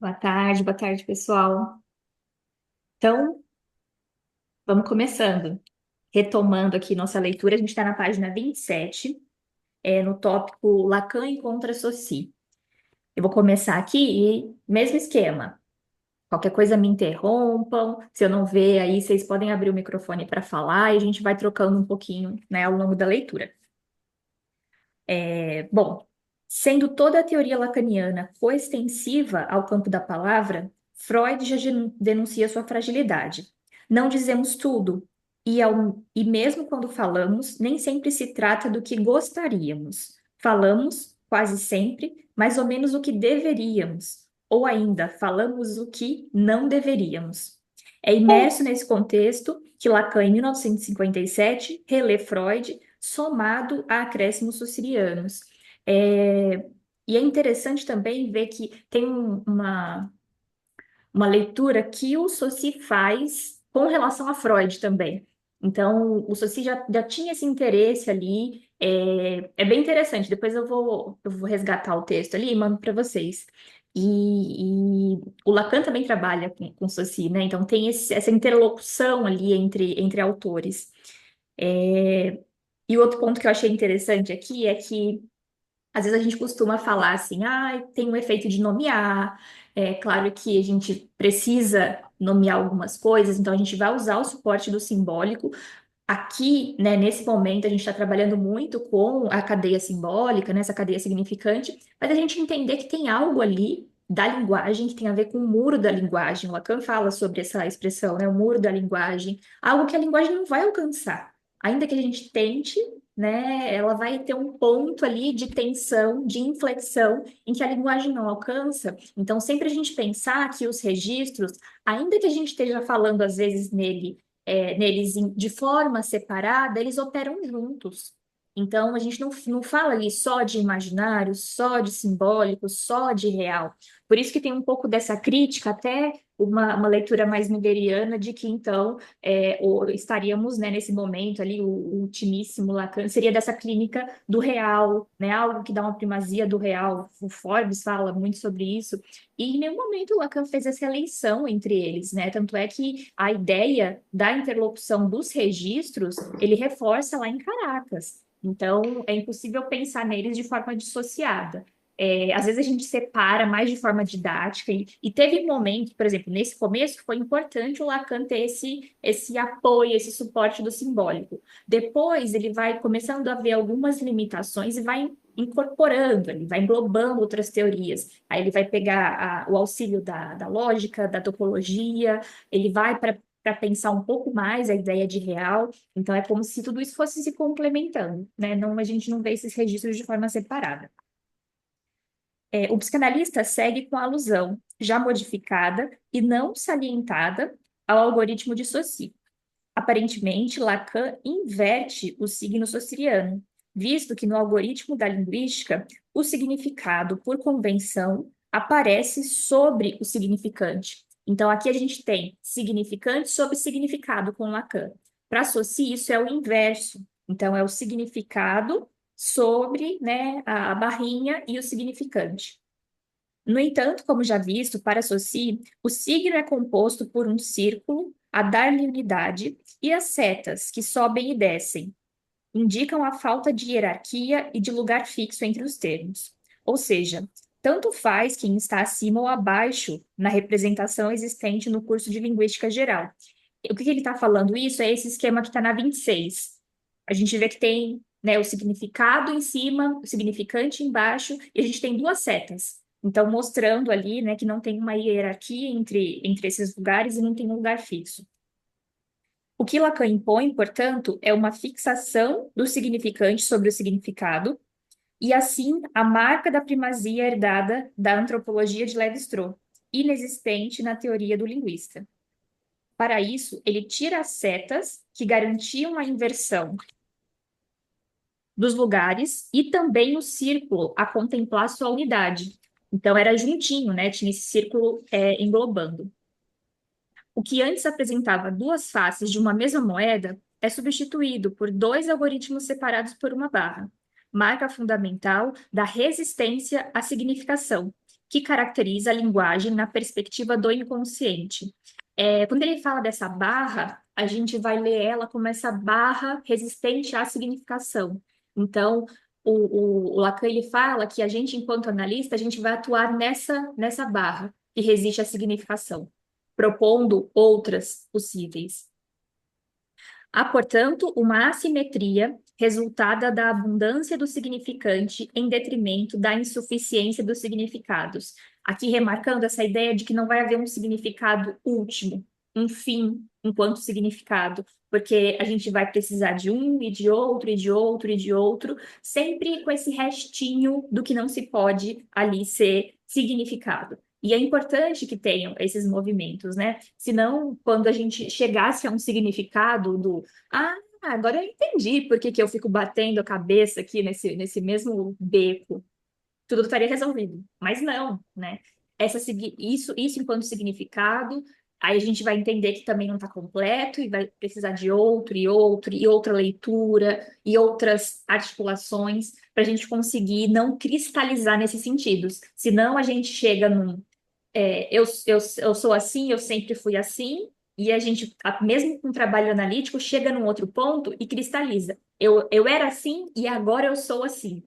Boa tarde, pessoal. Então, vamos começando. Retomando aqui nossa leitura, a gente está na página 27, no tópico Lacan encontra Saussure. Eu vou começar aqui e, mesmo esquema, qualquer coisa me interrompam, se eu não ver aí, vocês podem abrir o microfone para falar e a gente vai trocando um pouquinho, né, ao longo da leitura. Bom, sendo toda a teoria lacaniana coextensiva ao campo da palavra, Freud já denuncia sua fragilidade. Não dizemos tudo, e mesmo quando falamos, nem sempre se trata do que gostaríamos. Falamos, quase sempre, mais ou menos o que deveríamos, ou ainda, falamos o que não deveríamos. É imerso nesse contexto que Lacan, em 1957, relê Freud, somado a acréscimos sussirianos. É, e é interessante também ver que tem uma leitura que o Saussure faz com relação a Freud também. Então, o Saussure já tinha esse interesse ali, é bem interessante. Depois eu vou resgatar o texto ali e mando para vocês. E o Lacan também trabalha com Saussure, né? Então, tem essa interlocução ali entre autores. E outro ponto que eu achei interessante aqui é que às vezes a gente costuma falar assim, ah, tem um efeito de nomear. É claro que a gente precisa nomear algumas coisas, então a gente vai usar o suporte do simbólico. Aqui, né, nesse momento, a gente está trabalhando muito com a cadeia simbólica, né, essa cadeia significante, mas a gente entender que tem algo ali da linguagem que tem a ver com o muro da linguagem. O Lacan fala sobre essa expressão, né, o muro da linguagem, algo que a linguagem não vai alcançar. Ainda que a gente tente, né, ela vai ter um ponto ali de tensão, de inflexão, em que a linguagem não alcança. Então, sempre a gente pensar que os registros, ainda que a gente esteja falando às vezes neles de forma separada, eles operam juntos. Então, a gente não fala ali só de imaginário, só de simbólico, só de real. Por isso que tem um pouco dessa crítica, até uma leitura mais hegeliana de que, então, estaríamos, né, nesse momento ali, o ultimíssimo Lacan, seria dessa clínica do real, né, algo que dá uma primazia do real. O Forbes fala muito sobre isso, e em nenhum momento o Lacan fez essa eleição entre eles, né? Tanto é que a ideia da interlocução dos registros, ele reforça lá em Caracas. Então, é impossível pensar neles de forma dissociada. Às vezes a gente separa mais de forma didática, e teve um momento, por exemplo, nesse começo, que foi importante o Lacan ter esse apoio, esse suporte do simbólico. Depois, ele vai começando a ver algumas limitações e vai incorporando, ele vai englobando outras teorias. Aí ele vai pegar o auxílio da lógica, da topologia, ele vai para pensar um pouco mais a ideia de real. Então é como se tudo isso fosse se complementando, né? Não, a gente não vê esses registros de forma separada. O psicanalista segue com a alusão, já modificada e não salientada, ao algoritmo de Saussure. Aparentemente, Lacan inverte o signo saussuriano, visto que no algoritmo da linguística, o significado, por convenção, aparece sobre o significante. Então, aqui a gente tem significante sobre significado com Lacan. Para Saussure, isso é o inverso. Então, é o significado sobre, né, a barrinha e o significante. No entanto, como já visto, para Saussure, o signo é composto por um círculo a dar-lhe unidade e as setas, que sobem e descem, indicam a falta de hierarquia e de lugar fixo entre os termos. Ou seja, tanto faz quem está acima ou abaixo na representação existente no curso de Linguística Geral. O que ele está falando isso é esse esquema que está na 26. A gente vê que tem, né, o significado em cima, o significante embaixo, e a gente tem duas setas. Então, mostrando ali, né, que não tem uma hierarquia entre esses lugares e não tem um lugar fixo. O que Lacan impõe, portanto, é uma fixação do significante sobre o significado, e assim a marca da primazia herdada da antropologia de Lévi-Strauss, inexistente na teoria do linguista. Para isso, ele tira as setas que garantiam a inversão dos lugares e também o círculo a contemplar sua unidade. Então, era juntinho, né? Tinha esse círculo englobando. O que antes apresentava duas faces de uma mesma moeda é substituído por dois algoritmos separados por uma barra, marca fundamental da resistência à significação, que caracteriza a linguagem na perspectiva do inconsciente. Quando ele fala dessa barra, a gente vai ler ela como essa barra resistente à significação. Então, o Lacan ele fala que a gente, enquanto analista, a gente vai atuar nessa barra que resiste à significação, propondo outras possíveis. Há, portanto, uma assimetria resultada da abundância do significante em detrimento da insuficiência dos significados. Aqui remarcando essa ideia de que não vai haver um significado último, um fim enquanto significado, porque a gente vai precisar de um e de outro e de outro e de outro, sempre com esse restinho do que não se pode ali ser significado. E é importante que tenham esses movimentos, né? Senão, quando a gente chegasse a um significado do ah, agora eu entendi por que que eu fico batendo a cabeça aqui nesse mesmo beco, tudo estaria resolvido. Mas não, né? Isso enquanto significado, aí a gente vai entender que também não está completo e vai precisar de outro e outro e outra leitura e outras articulações para a gente conseguir não cristalizar nesses sentidos. Senão a gente chega eu sou assim, eu sempre fui assim, e a gente, mesmo com trabalho analítico, chega num outro ponto e cristaliza. Eu era assim e agora eu sou assim.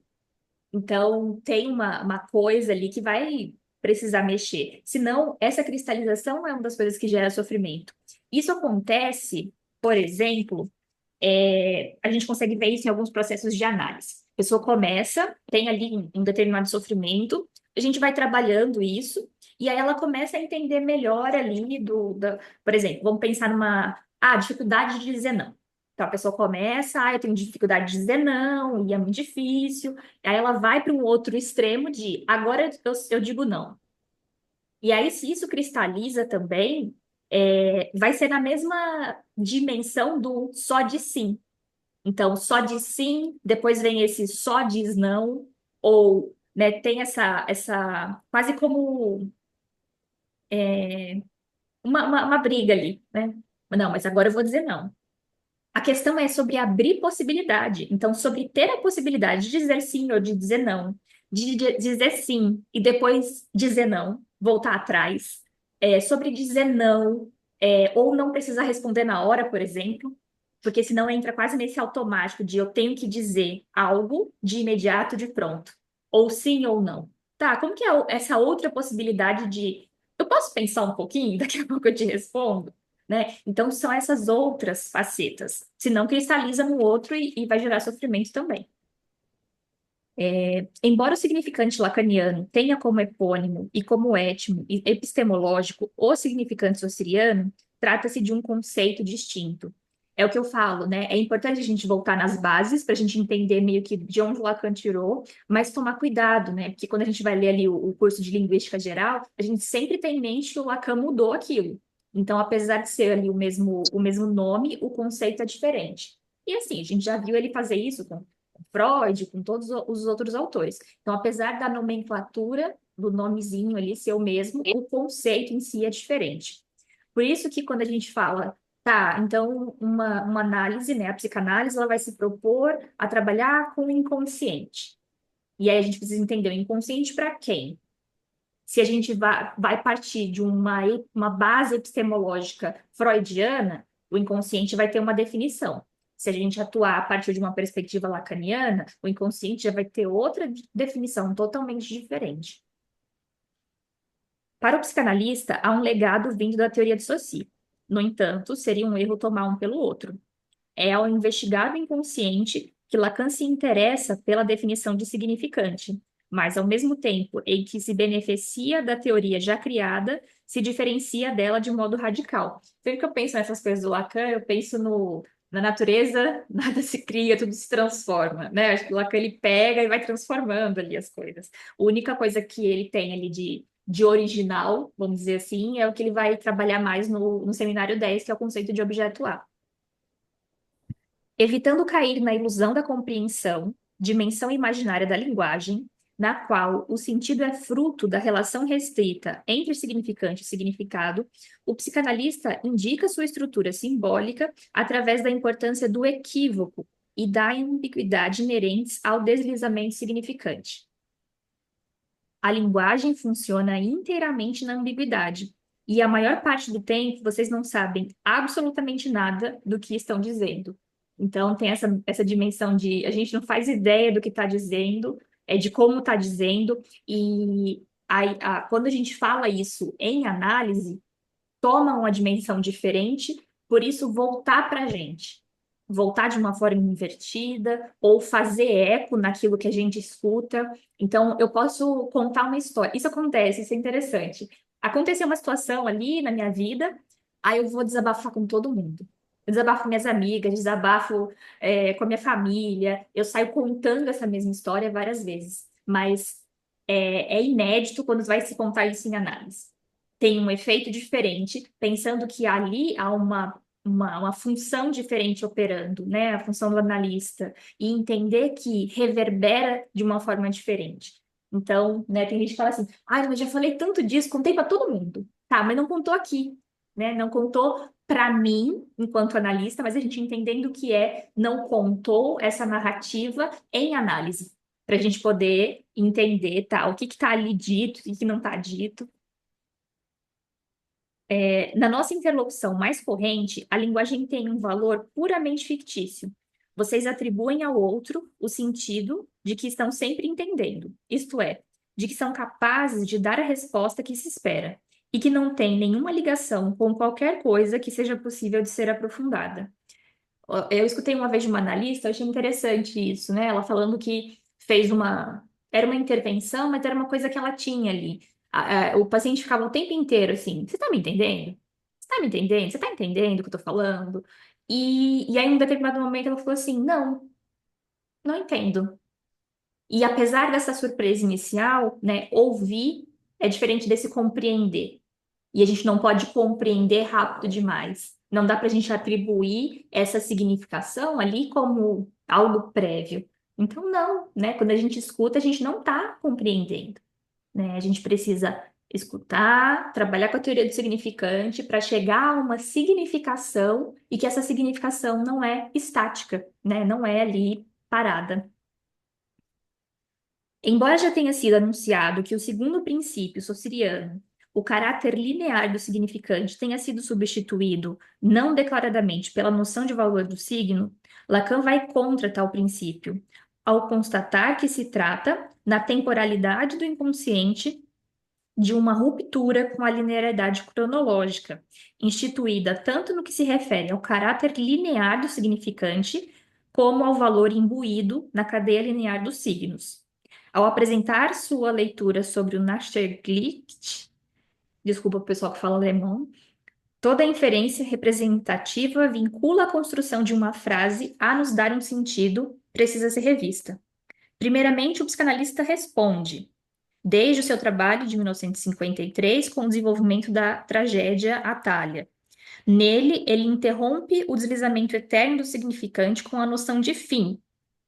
Então, tem uma coisa ali que vai precisar mexer. Senão, essa cristalização é uma das coisas que gera sofrimento. Isso acontece, por exemplo, a gente consegue ver isso em alguns processos de análise. A pessoa começa, tem ali um determinado sofrimento, a gente vai trabalhando isso, e aí ela começa a entender melhor ali por exemplo, vamos pensar dificuldade de dizer não. Então a pessoa começa, eu tenho dificuldade de dizer não, e é muito difícil. Aí ela vai para um outro extremo de agora eu digo não. E aí, se isso cristaliza também, vai ser na mesma dimensão do só de sim. Então, só diz sim, depois vem esse só diz não, ou né, tem essa quase como uma briga ali, né? Não, mas agora eu vou dizer não. A questão é sobre abrir possibilidade. Então, sobre ter a possibilidade de dizer sim ou de dizer não, de dizer sim e depois dizer não, voltar atrás, sobre dizer não, ou não precisar responder na hora, por exemplo, porque senão entra quase nesse automático de eu tenho que dizer algo de imediato, de pronto, ou sim ou não. Tá, como que é essa outra possibilidade de eu posso pensar um pouquinho, daqui a pouco eu te respondo? Né? Então, são essas outras facetas. Senão, cristaliza no outro e vai gerar sofrimento também. Embora o significante lacaniano tenha como epônimo e como étimo e epistemológico o significante sociriano, trata-se de um conceito distinto. É o que eu falo, né? É importante a gente voltar nas bases para a gente entender meio que de onde o Lacan tirou, mas tomar cuidado, né? Porque quando a gente vai ler ali o curso de linguística geral, a gente sempre tem em mente que o Lacan mudou aquilo. Então, apesar de ser ali o mesmo nome, o conceito é diferente. E assim, a gente já viu ele fazer isso com Freud, com todos os outros autores. Então, apesar da nomenclatura do nomezinho ali ser o mesmo, o conceito em si é diferente. Por isso que quando a gente fala, tá, então uma análise, né, a psicanálise, ela vai se propor a trabalhar com o inconsciente. E aí a gente precisa entender o inconsciente para quem? Se a gente vai partir de uma base epistemológica freudiana, o inconsciente vai ter uma definição. Se a gente atuar a partir de uma perspectiva lacaniana, o inconsciente já vai ter outra definição totalmente diferente. Para o psicanalista, há um legado vindo da teoria de Saussure. No entanto, seria um erro tomar um pelo outro. É ao investigar o inconsciente que Lacan se interessa pela definição de significante, mas ao mesmo tempo em que se beneficia da teoria já criada, se diferencia dela de modo radical. Sempre que eu penso nessas coisas do Lacan, eu penso na natureza, nada se cria, tudo se transforma, né? Acho que o Lacan ele pega e vai transformando ali as coisas. A única coisa que ele tem ali de original, vamos dizer assim, é o que ele vai trabalhar mais no Seminário 10, que é o conceito de objeto A. Evitando cair na ilusão da compreensão, dimensão imaginária da linguagem, na qual o sentido é fruto da relação restrita entre significante e significado, o psicanalista indica sua estrutura simbólica através da importância do equívoco e da ambiguidade inerentes ao deslizamento significante. a linguagem funciona inteiramente na ambiguidade. E a maior parte do tempo vocês não sabem absolutamente nada do que estão dizendo. Então tem essa dimensão de a gente não faz ideia do que está dizendo, de como está dizendo, e quando a gente fala isso em análise, toma uma dimensão diferente, por isso voltar para a gente. Voltar de uma forma invertida, ou fazer eco naquilo que a gente escuta. Então, eu posso contar uma história. Isso acontece, isso é interessante. Aconteceu uma situação ali na minha vida, aí eu vou desabafar com todo mundo. Eu desabafo com minhas amigas, desabafo, com a minha família. Eu saio contando essa mesma história várias vezes. Mas é inédito quando vai se contar isso em análise. Tem um efeito diferente, pensando que ali há uma função diferente operando, né? A função do analista, e entender que reverbera de uma forma diferente. Então, né, tem gente que fala assim, ah, mas já falei tanto disso, contei para todo mundo. Tá, mas não contou aqui, né? Não contou para mim, enquanto analista, mas a gente entendendo que não contou essa narrativa em análise, para a gente poder entender, tá, o que está ali dito, o que não está dito. Na nossa interlocução mais corrente, a linguagem tem um valor puramente fictício. Vocês atribuem ao outro o sentido de que estão sempre entendendo, isto é, de que são capazes de dar a resposta que se espera, e que não tem nenhuma ligação com qualquer coisa que seja possível de ser aprofundada. Eu escutei uma vez de uma analista, eu achei interessante isso, né? Ela falando que fez uma. Era uma intervenção, mas era uma coisa que ela tinha ali. O paciente ficava o tempo inteiro assim: Você tá me entendendo? Você tá me entendendo? Você tá entendendo o que eu tô falando? E aí, em um determinado momento, ela falou assim: Não, não entendo. E apesar dessa surpresa inicial, né, ouvir é diferente desse compreender. E a gente não pode compreender rápido demais. Não dá para a gente atribuir essa significação ali como algo prévio. Então, não, né? Quando a gente escuta, a gente não está compreendendo, né? A gente precisa escutar, trabalhar com a teoria do significante para chegar a uma significação e que essa significação não é estática, né? Não é ali parada. Embora já tenha sido anunciado que o segundo princípio saussuriano, o caráter linear do significante, tenha sido substituído, não declaradamente, pela noção de valor do signo, Lacan vai contra tal princípio, ao constatar que se trata, na temporalidade do inconsciente, de uma ruptura com a linearidade cronológica, instituída tanto no que se refere ao caráter linear do significante, como ao valor imbuído na cadeia linear dos signos. Ao apresentar sua leitura sobre o Nachterglicht, desculpa o pessoal que fala alemão, toda inferência representativa vincula a construção de uma frase a nos dar um sentido, precisa ser revista. Primeiramente, o psicanalista responde, desde o seu trabalho de 1953 com o desenvolvimento da tragédia Atalha. Nele, ele interrompe o deslizamento eterno do significante com a noção de fim,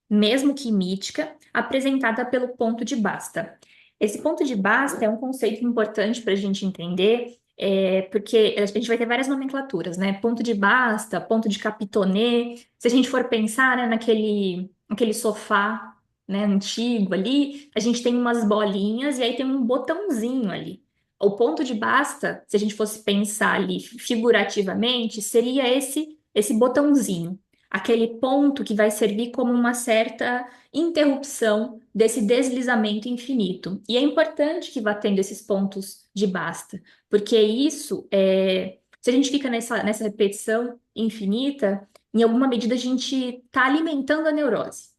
mesmo que mítica, apresentada pelo ponto de basta. Esse ponto de basta é um conceito importante para a gente entender, porque a gente vai ter várias nomenclaturas, né? Ponto de basta, ponto de capitonê. Se a gente for pensar, né, naquele sofá, né, antigo ali, a gente tem umas bolinhas e aí tem um botãozinho ali. O ponto de basta, se a gente fosse pensar ali figurativamente, seria esse botãozinho, aquele ponto que vai servir como uma certa interrupção desse deslizamento infinito. E é importante que vá tendo esses pontos de basta, porque se a gente fica nessa repetição infinita, em alguma medida a gente está alimentando a neurose.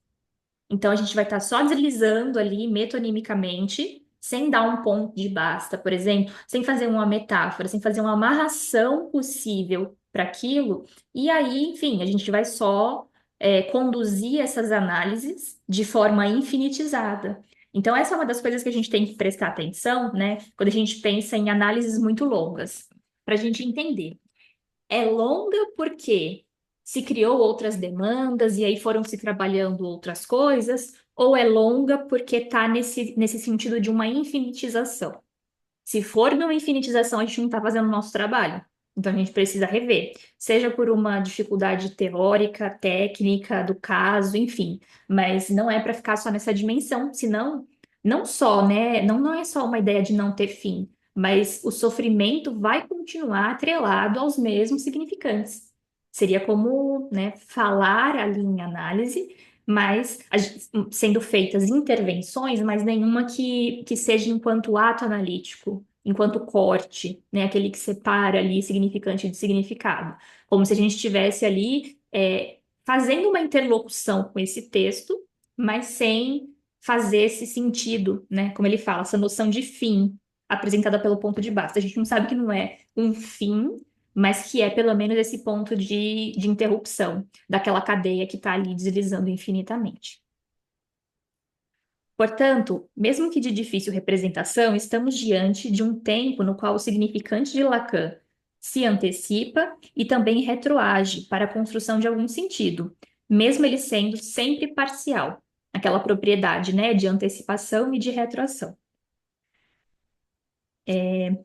Então a gente vai estar só deslizando ali metonimicamente, sem dar um ponto de basta, por exemplo, sem fazer uma metáfora, sem fazer uma amarração possível para aquilo. E aí, enfim, a gente vai só conduzir essas análises de forma infinitizada. Então, essa é uma das coisas que a gente tem que prestar atenção, né? Quando a gente pensa em análises muito longas, para a gente entender. É longa porque se criou outras demandas e aí foram se trabalhando outras coisas, ou é longa porque está nesse sentido de uma infinitização? Se for numa infinitização, a gente não está fazendo o nosso trabalho. Então a gente precisa rever, seja por uma dificuldade teórica, técnica do caso, enfim. Mas não é para ficar só nessa dimensão, senão, não só, né? Não é só uma ideia de não ter fim, mas o sofrimento vai continuar atrelado aos mesmos significantes. Seria como, né, falar ali em análise, mas sendo feitas intervenções, mas nenhuma que seja enquanto ato analítico, enquanto corte, né, aquele que separa ali significante de significado. Como se a gente estivesse ali fazendo uma interlocução com esse texto, mas sem fazer esse sentido, né? Como ele fala, essa noção de fim apresentada pelo ponto de basta. A gente não sabe que não é um fim, mas que é pelo menos esse ponto de interrupção daquela cadeia que está ali deslizando infinitamente. Portanto, mesmo que de difícil representação, estamos diante de um tempo no qual o significante de Lacan se antecipa e também retroage para a construção de algum sentido, mesmo ele sendo sempre parcial, aquela propriedade, né, de antecipação e de retroação,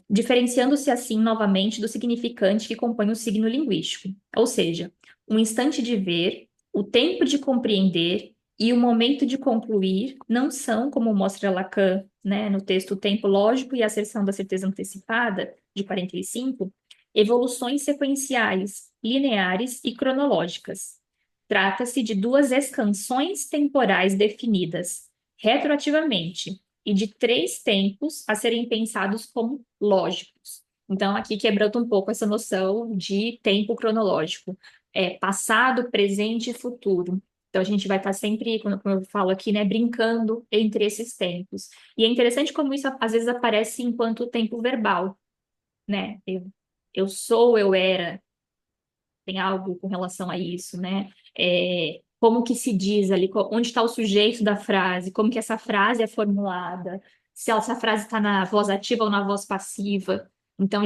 diferenciando-se assim novamente do significante que compõe o signo linguístico, ou seja, um instante de ver, o tempo de compreender e o momento de concluir não são, como mostra Lacan, né, no texto O Tempo Lógico e a Asserção da Certeza Antecipada, de 45, evoluções sequenciais, lineares e cronológicas. Trata-se de duas escansões temporais definidas retroativamente e de três tempos a serem pensados como lógicos. Então, aqui quebrando um pouco essa noção de tempo cronológico, passado, presente e futuro. Então, a gente vai estar sempre, como eu falo aqui, né, brincando entre esses tempos. E é interessante como isso às vezes aparece enquanto tempo verbal, né? Eu sou, eu era, tem algo com relação a isso, né? Como que se diz ali, onde está o sujeito da frase, como que essa frase é formulada, se essa frase está na voz ativa ou na voz passiva. Então,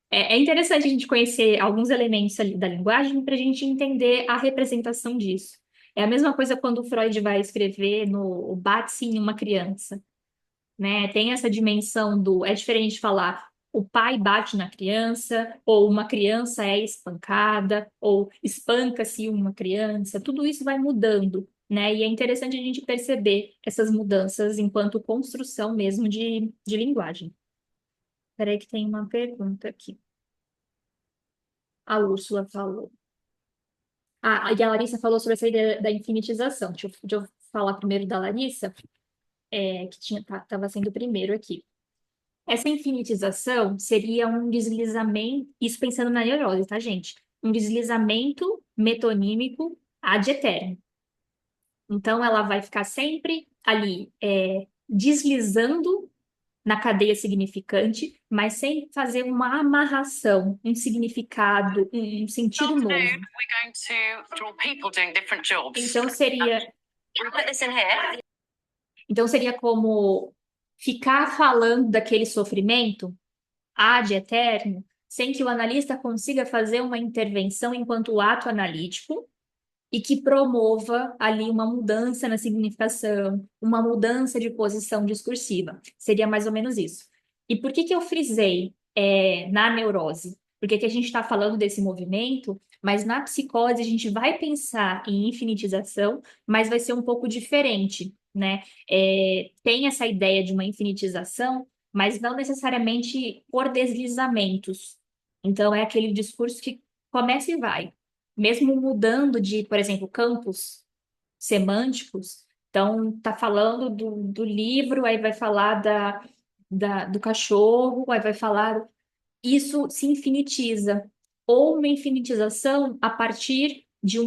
é interessante a gente conhecer alguns elementos ali da linguagem para a gente entender a representação disso. É a mesma coisa quando o Freud vai escrever no Bate-se em uma criança, né? Tem essa dimensão do. É diferente de falar o pai bate na criança, ou uma criança é espancada, ou espanca-se uma criança. Tudo isso vai mudando, né? E é interessante a gente perceber essas mudanças enquanto construção mesmo de linguagem. Espera aí que tem uma pergunta aqui. A Úrsula falou. E a Larissa falou sobre essa ideia da infinitização. Deixa eu falar primeiro da Larissa, que estava sendo o primeiro aqui. Essa infinitização seria um deslizamento, isso pensando na neurose, tá, gente? Um deslizamento metonímico ad eterno. Então, ela vai ficar sempre ali, deslizando na cadeia significante, mas sem fazer uma amarração, um significado, um sentido novo. Então, seria como ficar falando daquele sofrimento ad eterno, sem que o analista consiga fazer uma intervenção enquanto ato analítico e que promova ali uma mudança na significação, uma mudança de posição discursiva. Seria mais ou menos isso. E por que que eu frisei na neurose? Porque que a gente está falando desse movimento, mas na psicose a gente vai pensar em infinitização, mas vai ser um pouco diferente, né? Tem essa ideia de uma infinitização, mas não necessariamente por deslizamentos. Então, é aquele discurso que começa e vai mesmo mudando de, por exemplo, campos semânticos. Então, tá falando do livro, aí vai falar do cachorro, aí vai falar. Isso se infinitiza. Ou uma infinitização a partir de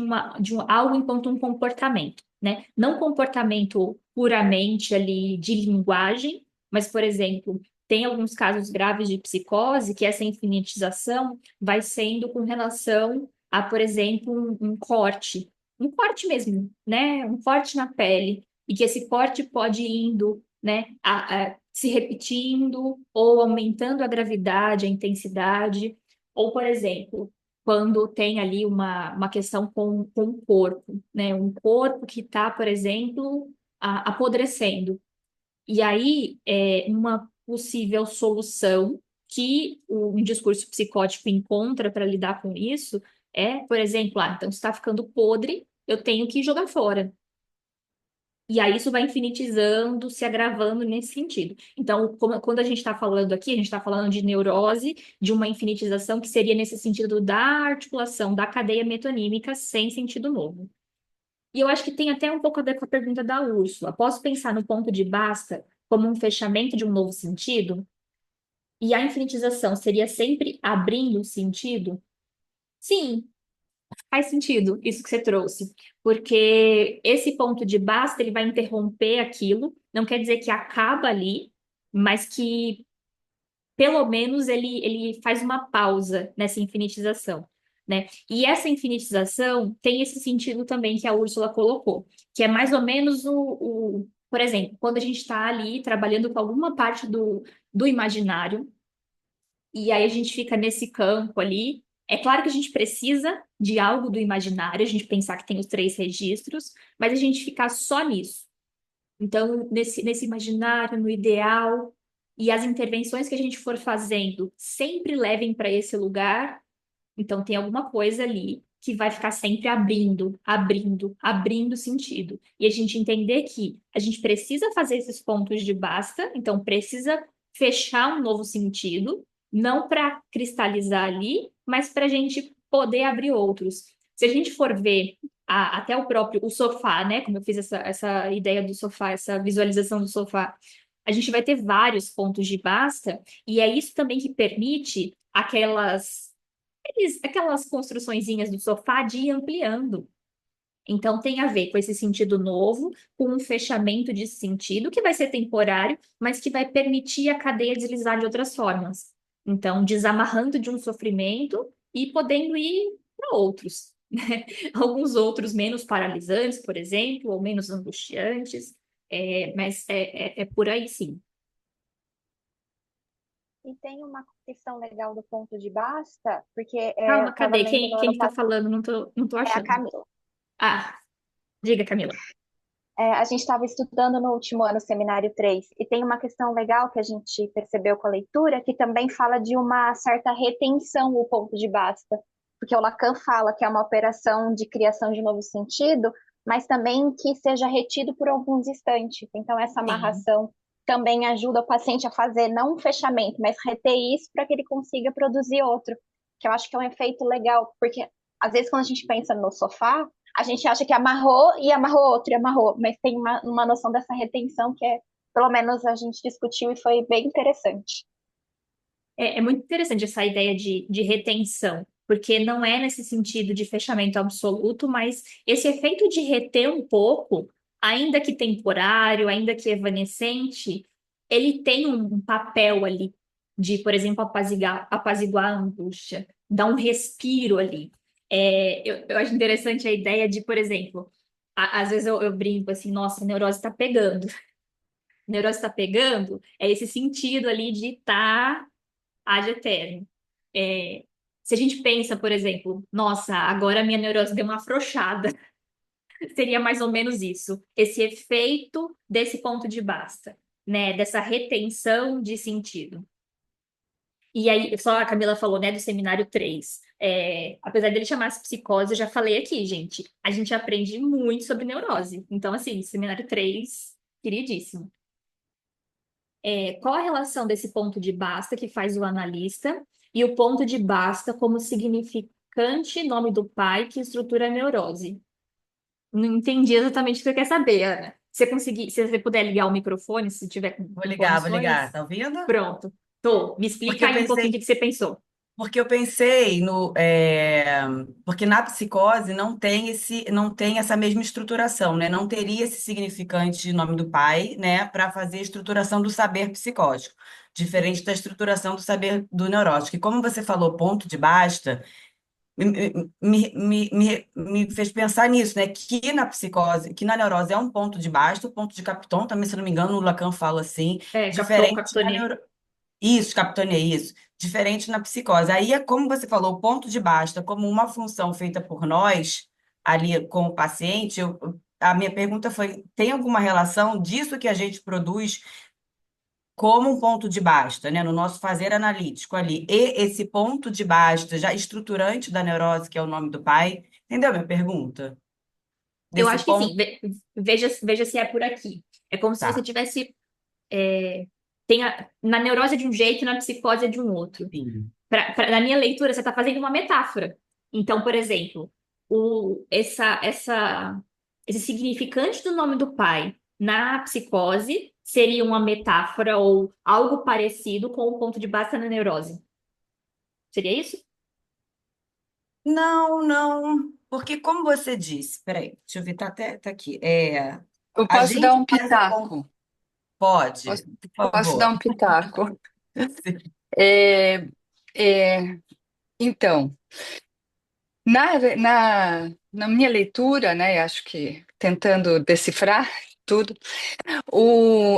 algo enquanto um comportamento, né? Não comportamento puramente ali de linguagem, mas, por exemplo, tem alguns casos graves de psicose que essa infinitização vai sendo com relação a, por exemplo, um corte mesmo, né? Um corte na pele, e que esse corte pode ir indo, né, se repetindo ou aumentando a gravidade, a intensidade, ou, por exemplo, quando tem ali uma questão com o corpo, né? Um corpo que está, por exemplo, apodrecendo. E aí, uma possível solução que um discurso psicótico encontra para lidar com isso é, por exemplo, então está ficando podre, eu tenho que jogar fora. E aí isso vai infinitizando, se agravando nesse sentido. Então, quando a gente está falando aqui, a gente está falando de neurose, de uma infinitização que seria nesse sentido da articulação da cadeia metonímica sem sentido novo. E eu acho que tem até um pouco a ver com a pergunta da Úrsula. Posso pensar no ponto de basta como um fechamento de um novo sentido? E a infinitização seria sempre abrindo o sentido? Sim, faz sentido isso que você trouxe, porque esse ponto de basta ele vai interromper aquilo, não quer dizer que acaba ali, mas que pelo menos ele faz uma pausa nessa infinitização, né? E essa infinitização tem esse sentido também que a Úrsula colocou, que é mais ou menos por exemplo, quando a gente está ali trabalhando com alguma parte do imaginário, e aí a gente fica nesse campo ali. É claro que a gente precisa de algo do imaginário, a gente pensar que tem os três registros, mas a gente ficar só nisso. Então, nesse imaginário, no ideal, e as intervenções que a gente for fazendo sempre levem para esse lugar, então tem alguma coisa ali que vai ficar sempre abrindo, abrindo, abrindo sentido. E a gente entender que a gente precisa fazer esses pontos de basta, então precisa fechar um novo sentido, não para cristalizar ali, mas para a gente poder abrir outros. Se a gente for ver até o próprio o sofá, né? Como eu fiz essa ideia do sofá, essa visualização do sofá, a gente vai ter vários pontos de basta, e é isso também que permite aquelas construçõezinhas do sofá de ir ampliando. Então, tem a ver com esse sentido novo, com um fechamento de sentido, que vai ser temporário, mas que vai permitir a cadeia deslizar de outras formas. Então, desamarrando de um sofrimento e podendo ir para outros, né? Alguns outros menos paralisantes, por exemplo, ou menos angustiantes, mas é por aí sim. E tem uma questão legal do ponto de basta, porque eu Calma, estava cadê? lendo Quem, no quem ano que tá passado, falando? Não tô é a achando. Camila. Ah, diga, Camila. A gente estava estudando no último ano o seminário 3 e tem uma questão legal que a gente percebeu com a leitura, que também fala de uma certa retenção, o ponto de basta. Porque o Lacan fala que é uma operação de criação de novo sentido, mas também que seja retido por alguns instantes. Então, essa Sim. amarração também ajuda o paciente a fazer não um fechamento, mas reter isso para que ele consiga produzir outro. Que eu acho que é um efeito legal, porque às vezes quando a gente pensa no sofá, a gente acha que amarrou e amarrou outro e amarrou, mas tem uma noção dessa retenção que é, pelo menos a gente discutiu e foi bem interessante. É muito interessante essa ideia de retenção, porque não é nesse sentido de fechamento absoluto, mas esse efeito de reter um pouco, ainda que temporário, ainda que evanescente, ele tem um papel ali de, por exemplo, apaziguar a angústia, dar um respiro ali. Eu acho interessante a ideia de, por exemplo, às vezes eu brinco assim, nossa, a neurose está pegando. A neurose está pegando, é esse sentido ali de estar ad eterno. É, se a gente pensa, por exemplo, nossa, agora a minha neurose deu uma afrouxada, seria mais ou menos isso, esse efeito desse ponto de basta, né, dessa retenção de sentido. E aí, só a Camila falou, né, do seminário 3. Apesar dele chamar-se psicose, eu já falei aqui, gente, a gente aprende muito sobre neurose. Então, assim, seminário 3, queridíssimo. Qual a relação desse ponto de basta que faz o analista e o ponto de basta como significante nome do pai que estrutura a neurose? Não entendi exatamente o que você quer saber, Ana. Se você puder ligar o microfone, se tiver com Vou ligar, condições, tá ouvindo? pronto. Tô. Me Porque explica eu aí um pouquinho o pensei, que que você pensou. porque eu pensei no, porque na psicose não tem essa mesma estruturação, né? Não teria esse significante de nome do pai, né, para fazer a estruturação do saber psicótico, diferente da estruturação do saber do neurótico. E como você falou, ponto de basta, me fez pensar nisso, né? Que na psicose, que na neurose é um ponto de basta, o ponto de Capton, também, se eu não me engano, o Lacan fala assim, Capton, diferente na captonê. neuro. Isso, capitania, isso. Diferente na psicose. Aí é como você falou, o ponto de basta, como uma função feita por nós, ali com o paciente, a minha pergunta foi: tem alguma relação disso que a gente produz como um ponto de basta, né, no nosso fazer analítico ali, e esse ponto de basta já estruturante da neurose, que é o nome do pai? Entendeu a minha pergunta? Eu Desse acho que sim. ponto? Veja se é por aqui. É como se você Tá, tivesse. Na neurose é de um jeito e na psicose é de um outro. sim. Na minha leitura, você está fazendo uma metáfora. Então, por exemplo, esse significante do nome do pai na psicose seria uma metáfora ou algo parecido com o ponto de base na neurose. Seria isso? Não, não, porque como você disse, peraí, deixa eu ver, tá aqui. Eu A posso dar gente um faz o ponto. pitaco. Pode, Posso, por posso dar favor. um pitaco. É, é, então, na minha leitura, né, acho que tentando decifrar tudo,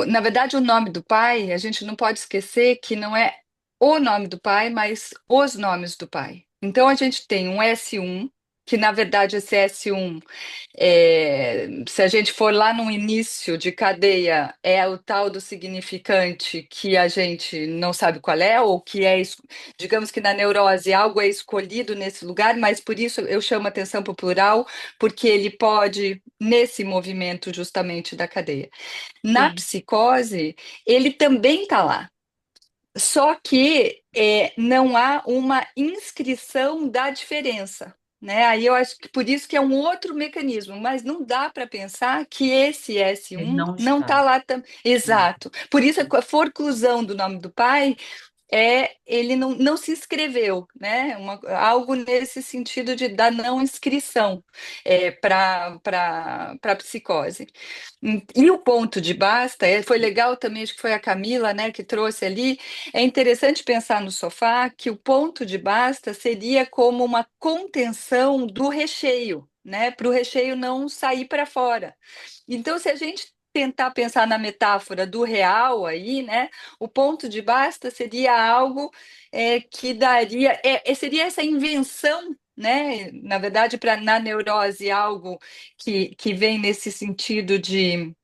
na verdade, o nome do pai, a gente não pode esquecer que não é o nome do pai, mas os nomes do pai. Então, a gente tem um S1, que na verdade esse S1 se a gente for lá no início de cadeia, é o tal do significante que a gente não sabe qual é, ou que digamos que na neurose algo é escolhido nesse lugar, mas por isso eu chamo atenção para o plural, porque ele pode, nesse movimento justamente da cadeia. Na Sim, psicose, ele também está lá. Só que não há uma inscrição da diferença, né? Aí eu acho que por isso que é um outro mecanismo, mas não dá para pensar que esse Ele S1 não não está. está lá também. Exato. Por isso a forclusão do nome do pai ele não se inscreveu, né? Algo nesse sentido da não inscrição para a psicose. E o ponto de basta, foi legal também, acho que foi a Camila, né, que trouxe ali. É interessante pensar no sofá que o ponto de basta seria como uma contenção do recheio, né, para o recheio não sair para fora. Então, se a gente tentar pensar na metáfora do real aí, né, o ponto de basta seria algo que daria, seria essa invenção, né, na verdade, na neurose, algo que vem nesse sentido de.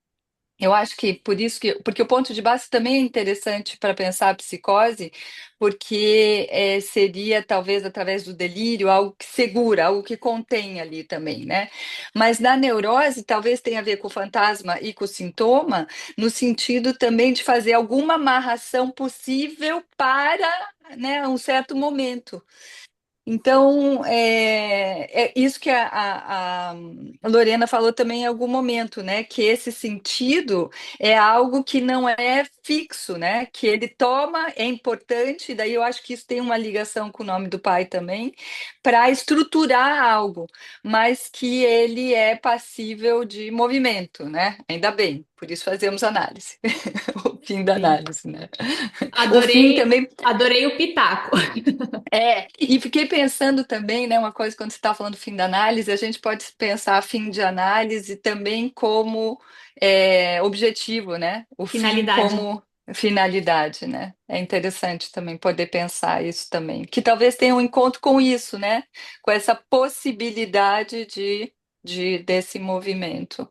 Eu acho que por isso porque o ponto de base também é interessante para pensar a psicose, porque seria talvez através do delírio algo que segura, algo que contém ali também, né? Mas na neurose talvez tenha a ver com o fantasma e com o sintoma, no sentido também de fazer alguma amarração possível para, né, um certo momento. Então, é isso que a Lorena falou também em algum momento, né? Que esse sentido é algo que não é fixo, né? Que ele toma, é importante, daí eu acho que isso tem uma ligação com o nome do pai também, para estruturar algo, mas que ele é passível de movimento, né? Ainda bem, por isso fazemos análise, o fim da sim. análise, né? O fim Adorei, também. adorei o pitaco. E fiquei pensando também, né, uma coisa, quando você está falando fim da análise, a gente pode pensar fim de análise também como objetivo, né? O fim Finalidade. como finalidade, né? É interessante também poder pensar isso também, que talvez tenha um encontro com isso, né? Com essa possibilidade desse movimento.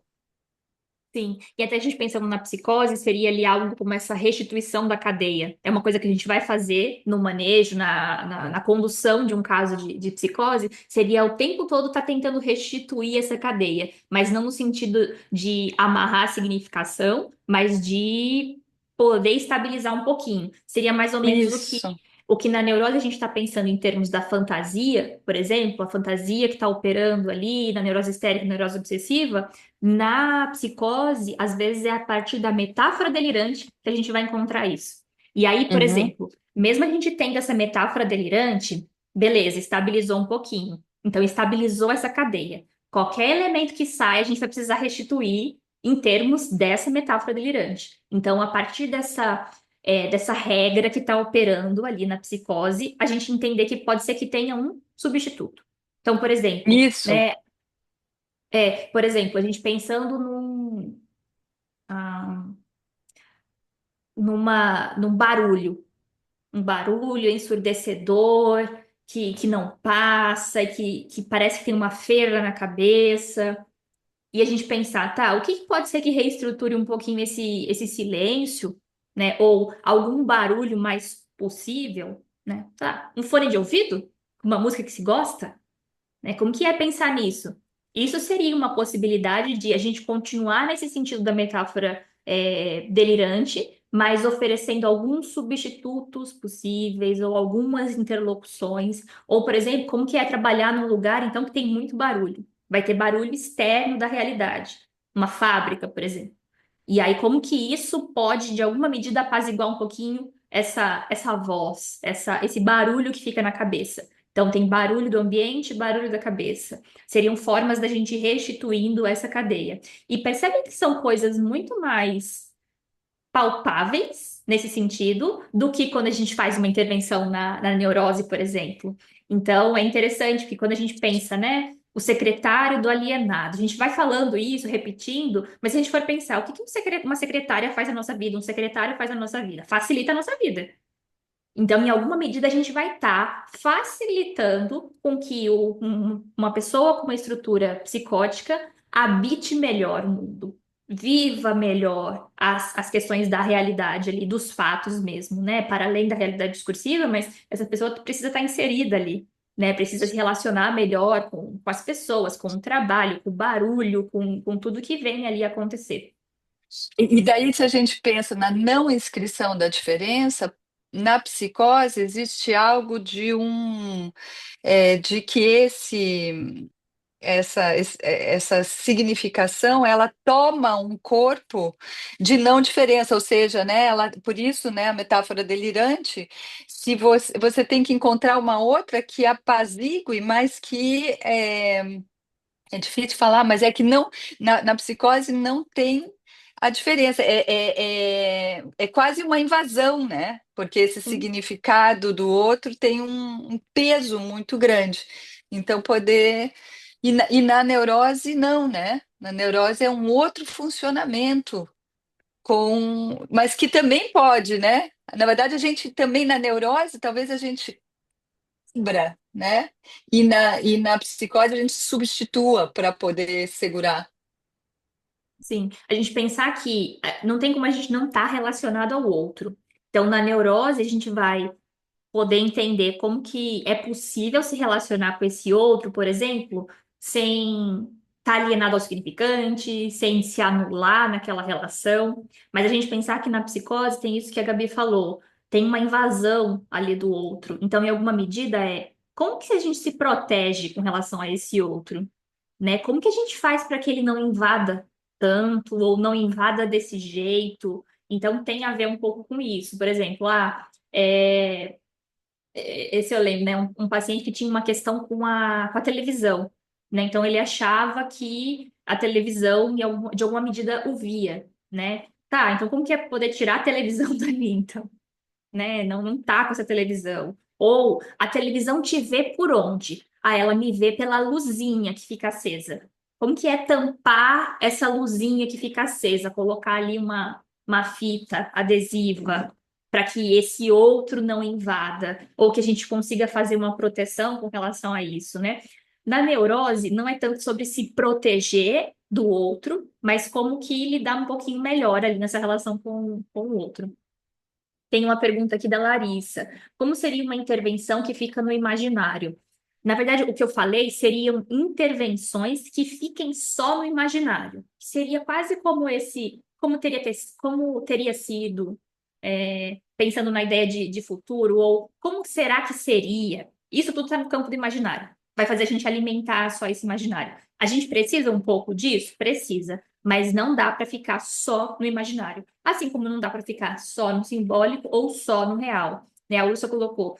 Sim, e até a gente pensando na psicose, seria ali algo como essa restituição da cadeia. É uma coisa que a gente vai fazer no manejo, na condução de um caso de psicose, seria o tempo todo estar tentando restituir essa cadeia, mas não no sentido de amarrar a significação, mas de poder estabilizar um pouquinho. Seria mais ou menos Isso. o que na neurose a gente está pensando em termos da fantasia, por exemplo, a fantasia que está operando ali na neurose histérica, na neurose obsessiva. Na psicose, às vezes é a partir da metáfora delirante que a gente vai encontrar isso. E aí, por Uhum, exemplo, mesmo a gente tendo essa metáfora delirante, beleza, estabilizou um pouquinho. Então, estabilizou essa cadeia. Qualquer elemento que sai, a gente vai precisar restituir em termos dessa metáfora delirante. Então, a partir dessa regra que está operando ali na psicose, a gente entender que pode ser que tenha um substituto. Então, por exemplo, isso. né? Por exemplo, a gente pensando ah, num barulho, um barulho ensurdecedor que não passa, e que parece que tem uma feira na cabeça, e a gente pensar, tá, o que que pode ser que reestruture um pouquinho esse silêncio, né? Ou algum barulho mais possível, né? Tá, um fone de ouvido? Uma música que se gosta, né? Como que é pensar nisso? Isso seria uma possibilidade de a gente continuar nesse sentido da metáfora delirante, mas oferecendo alguns substitutos possíveis ou algumas interlocuções. Ou, por exemplo, como que é trabalhar num lugar então que tem muito barulho? Vai ter barulho externo da realidade. Uma fábrica, por exemplo. E aí, como que isso pode, de alguma medida, apaziguar um pouquinho essa voz, esse barulho que fica na cabeça? Então, tem barulho do ambiente, barulho da cabeça. Seriam formas da gente ir restituindo essa cadeia. E percebem que são coisas muito mais palpáveis nesse sentido do que quando a gente faz uma intervenção na neurose, por exemplo. Então, é interessante que quando a gente pensa, né, o secretário do alienado, a gente vai falando isso, repetindo, mas se a gente for pensar, o que que uma secretária faz na nossa vida, um secretário faz na nossa vida? Facilita a nossa vida. Então, em alguma medida, a gente vai estar facilitando com que uma pessoa com uma estrutura psicótica habite melhor o mundo, viva melhor as questões da realidade ali, dos fatos mesmo, né? Para além da realidade discursiva, mas essa pessoa precisa estar inserida ali, né? Precisa se relacionar melhor com as pessoas, com o trabalho, com o barulho, com tudo que vem ali acontecer. E daí, se a gente pensa na não inscrição da diferença, na psicose existe algo de que essa significação ela toma um corpo de não diferença, ou seja, né, por isso, né, a metáfora delirante, se você tem que encontrar uma outra que apazigue, mas que é difícil falar, mas é que não na psicose não tem a diferença. É quase uma invasão, né? Porque esse significado do outro tem um peso muito grande. Então, poder. E na neurose, não, né? Na neurose é um outro funcionamento, mas que também pode, né? Na verdade, a gente também na neurose, talvez a gente lembra, né? E na psicose a gente substitua para poder segurar. Sim, a gente pensar que não tem como a gente não estar relacionado ao outro. Então, na neurose, a gente vai poder entender como que é possível se relacionar com esse outro, por exemplo, sem estar alienado ao significante, sem se anular naquela relação. Mas a gente pensar que na psicose tem isso que a Gabi falou, tem uma invasão ali do outro. Então, em alguma medida, como que a gente se protege com relação a esse outro? Né? Como que a gente faz para que ele não invada tanto ou não invada desse jeito? Então, tem a ver um pouco com isso. Por exemplo, esse eu lembro, né? Um paciente que tinha uma questão com a televisão, né? Então ele achava que a televisão, de alguma medida, o via, né? Tá, então como que é poder tirar a televisão dali, então? Né? Não tá com essa televisão. Ou a televisão te vê por onde? Ah, ela me vê pela luzinha que fica acesa. Como que é tampar essa luzinha que fica acesa? Colocar ali uma fita adesiva para que esse outro não invada, ou que a gente consiga fazer uma proteção com relação a isso, né? Na neurose, não é tanto sobre se proteger do outro, mas como que lidar um pouquinho melhor ali nessa relação com o outro. Tem uma pergunta aqui da Larissa. Como seria uma intervenção que fica no imaginário? Na verdade, o que eu falei seriam intervenções que fiquem só no imaginário. Seria quase como teria sido, pensando na ideia de futuro, ou como será que seria? Isso tudo está no campo do imaginário. Vai fazer a gente alimentar só esse imaginário. A gente precisa um pouco disso? Precisa, mas não dá para ficar só no imaginário. Assim como não dá para ficar só no simbólico ou só no real. Né? A Úrsula colocou,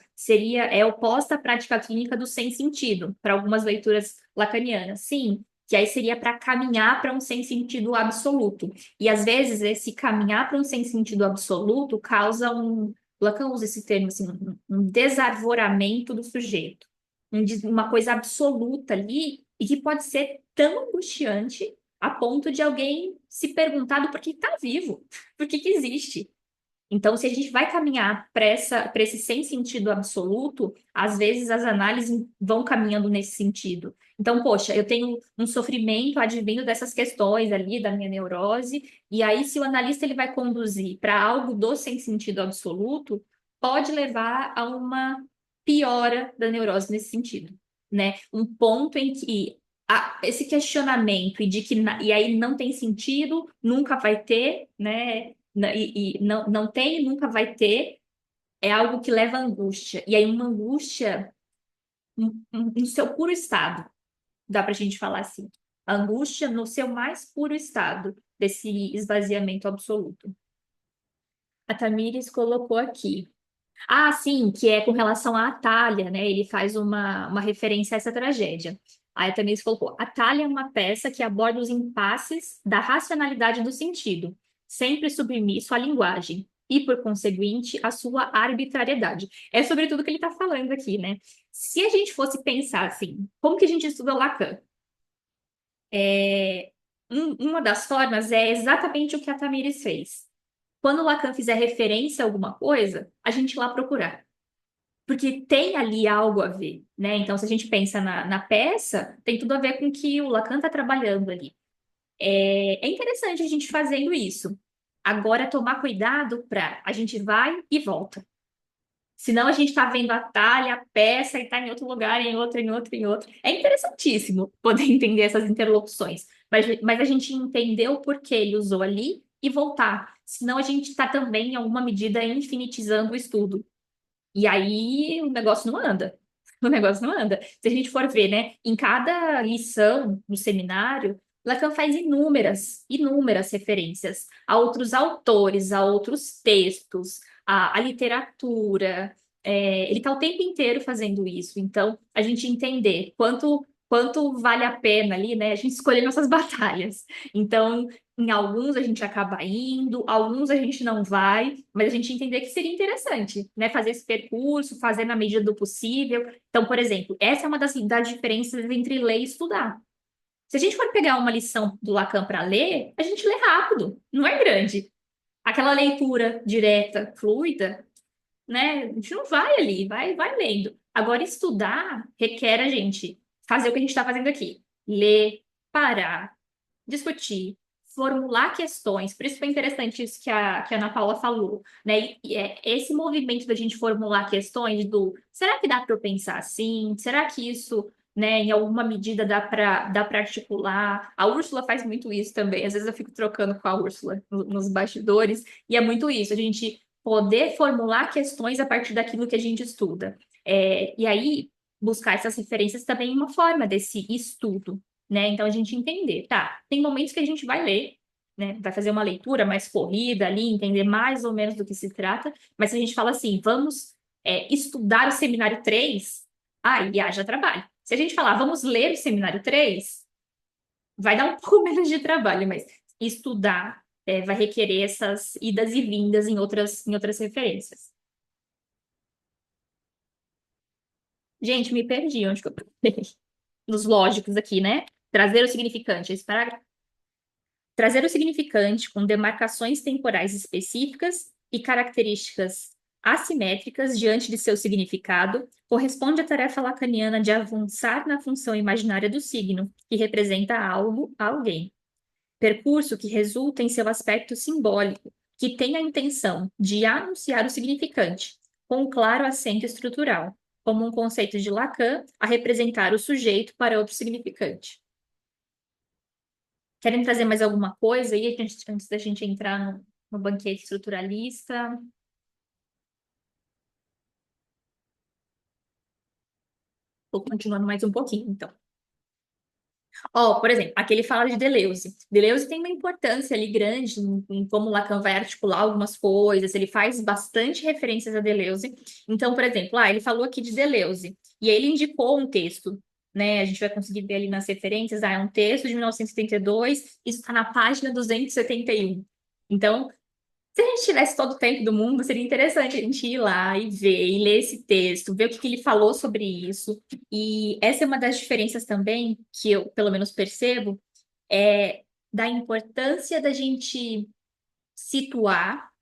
é oposta à prática clínica do sem sentido, para algumas leituras lacanianas. Sim, que aí seria para caminhar para um sem sentido absoluto. E às vezes esse caminhar para um sem sentido absoluto causa Lacan usa esse termo assim, um desarvoramento do sujeito, uma coisa absoluta ali e que pode ser tão angustiante a ponto de alguém se perguntar do porquê está vivo, por que que existe. Então, se a gente vai caminhar para esse sem sentido absoluto, às vezes as análises vão caminhando nesse sentido. Então, poxa, eu tenho um sofrimento advindo dessas questões ali da minha neurose, e aí se o analista ele vai conduzir para algo do sem sentido absoluto, pode levar a uma piora da neurose nesse sentido, né? Um ponto em que esse questionamento e de que e aí não tem sentido, nunca vai ter, né? E não tem, nunca vai ter, é algo que leva à angústia. E aí uma angústia no seu puro estado, dá pra gente falar assim. A angústia no seu mais puro estado, desse esvaziamento absoluto. A Tamires colocou aqui. Ah, sim, que é com relação à Atalha, né? Ele faz uma referência a essa tragédia. Aí a Tamires colocou: Atalha é uma peça que aborda os impasses da racionalidade do sentido, sempre submisso à linguagem, e, por conseguinte, à sua arbitrariedade. É sobre tudo que ele está falando aqui, né? Se a gente fosse pensar assim, como que a gente estuda Lacan? Uma das formas é exatamente o que a Tamires fez. Quando o Lacan fizer referência a alguma coisa, a gente ir lá procurar. Porque tem ali algo a ver, né? Então, se a gente pensa na peça, tem tudo a ver com o que o Lacan está trabalhando ali. É interessante a gente fazendo isso. Agora, tomar cuidado para a gente vai e volta. Senão a gente está vendo a talha, a peça e está em outro lugar, em outro, em outro, em outro. É interessantíssimo poder entender essas interlocuções, mas a gente entender o porquê ele usou ali e voltar. Senão a gente está também, em alguma medida, infinitizando o estudo. E aí o negócio não anda. O negócio não anda. Se a gente for ver, né, em cada lição no seminário, Lacan faz inúmeras referências a outros autores, a outros textos, a literatura. Ele está o tempo inteiro fazendo isso. Então, a gente entender quanto vale a pena ali, né? A gente escolher nossas batalhas. Então, em alguns a gente acaba indo, alguns a gente não vai, mas a gente entender que seria interessante, né? Fazer esse percurso, fazer na medida do possível. Então, por exemplo, essa é uma das diferenças entre ler e estudar. Se a gente for pegar uma lição do Lacan para ler, a gente lê rápido, não é grande. Aquela leitura direta, fluida, né? A gente não vai ali, vai lendo. Agora, estudar requer a gente fazer o que a gente está fazendo aqui: ler, parar, discutir, formular questões. Por isso foi interessante isso que a Ana Paula falou, né? E é esse movimento da gente formular questões do será que dá para eu pensar assim? Será que isso, né, em alguma medida dá para articular? A Úrsula faz muito isso também. Às vezes eu fico trocando com a Úrsula nos bastidores, e é muito isso, a gente poder formular questões a partir daquilo que a gente estuda. E aí, buscar essas referências também é uma forma desse estudo, né? Então a gente entender, tá? Tem momentos que a gente vai ler, né? Vai fazer uma leitura mais corrida ali, entender mais ou menos do que se trata, mas se a gente fala assim, vamos estudar o seminário 3, aí haja trabalho. Se a gente falar, vamos ler o seminário 3, vai dar um pouco menos de trabalho, mas estudar vai requerer essas idas e vindas em outras referências. Gente, me perdi onde que eu parei. Nos lógicos aqui, né? Trazer o significante. Esse parágrafo. Trazer o significante com demarcações temporais específicas e características assimétricas diante de seu significado corresponde à tarefa lacaniana de avançar na função imaginária do signo, que representa algo a alguém. Percurso que resulta em seu aspecto simbólico, que tem a intenção de anunciar o significante, com um claro acento estrutural, como um conceito de Lacan a representar o sujeito para outro significante. Querem trazer mais alguma coisa aí antes da gente entrar no banquete estruturalista? Vou continuando mais um pouquinho, então. Ó, por exemplo, aqui ele fala de Deleuze. Deleuze tem uma importância ali grande em como Lacan vai articular algumas coisas, ele faz bastante referências a Deleuze. Então, por exemplo, ele falou aqui de Deleuze, e ele indicou um texto, né? A gente vai conseguir ver ali nas referências, é um texto de 1972, isso está na página 271. Então, se a gente tivesse todo o tempo do mundo, seria interessante a gente ir lá e ver, e ler esse texto, ver o que ele falou sobre isso. E essa é uma das diferenças também que eu, pelo menos, percebo, da importância da gente situar